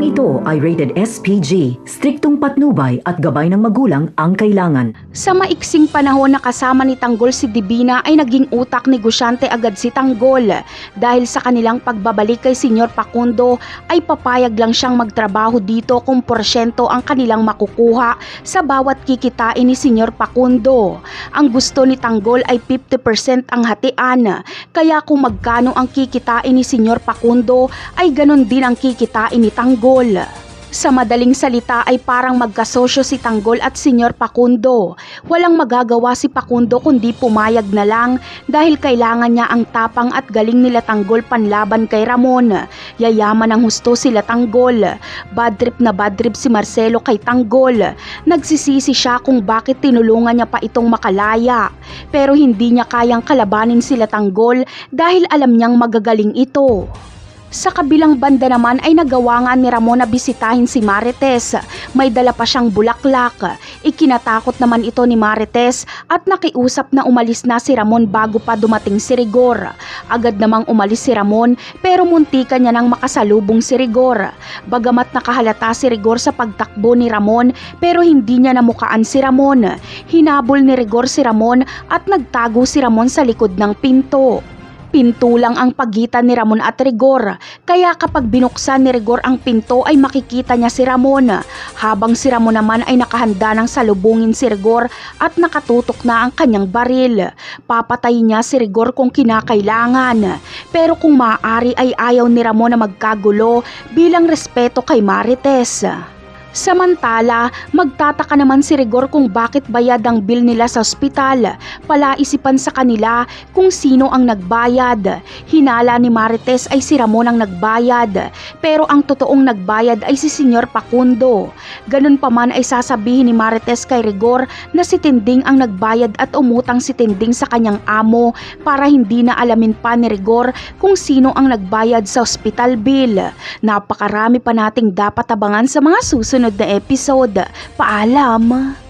ito ay rated SPG, striktong patnubay at gabay ng magulang ang kailangan. Sa maiksing panahon na kasama ni Tanggol si Divina ay naging utak negosyante agad si Tanggol. Dahil sa kanilang pagbabalik kay Senyor Facundo ay papayag lang siyang magtrabaho dito kung porsyento ang kanilang makukuha sa bawat kikitain ni Senyor Facundo. Ang gusto ni Tanggol ay 50% ang hatian, kaya kung magkano ang kikitain ni Senyor Facundo ay ganon din ang kikitain ni Tanggol. Sa madaling salita ay parang magkasosyo si Tanggol at Senyor Facundo. Walang magagawa si Facundo kundi pumayag na lang dahil kailangan niya ang tapang at galing nila Tanggol panlaban kay Ramon. Yayaman ng husto sila Tanggol. Bad trip si Marcelo kay Tanggol. Nagsisisi siya kung bakit tinulungan niya pa itong makalaya. Pero hindi niya kayang kalabanin sila Tanggol dahil alam niyang magagaling ito. Sa kabilang banda naman ay nagawa nga ni Ramon na bisitahin si Marites. May dala pa siyang bulaklak. Ikinatakot naman ito ni Marites at nakiusap na umalis na si Ramon bago pa dumating si Rigor. Agad namang umalis si Ramon pero muntikan niya nang makasalubong si Rigor. Bagamat nakahalata si Rigor sa pagtakbo ni Ramon pero hindi niya namukaan si Ramon. Hinabol ni Rigor si Ramon at nagtago si Ramon sa likod ng pinto. Pinto lang ang pagitan ni Ramon at Rigor, kaya kapag binuksan ni Rigor ang pinto ay makikita niya si Ramon. Habang si Ramon naman ay nakahanda ng salubungin si Rigor at nakatutok na ang kanyang baril. Papatayin niya si Rigor kung kinakailangan. Pero kung maaari ay ayaw ni Ramon na magkagulo bilang respeto kay Marites. Samantala, magtataka naman si Rigor kung bakit bayad ang bill nila sa ospital. Palaisipan sa kanila kung sino ang nagbayad. Hinala ni Marites ay si Ramon ang nagbayad, pero ang totoong nagbayad ay si Senyor Facundo. Ganun pa man ay sasabihin ni Marites kay Rigor na si Tinding ang nagbayad at umutang si Tinding sa kanyang amo para hindi na alamin pa ni Rigor kung sino ang nagbayad sa ospital bill. Napakarami pa nating dapat abangan sa mga susunod na episode. Paalam!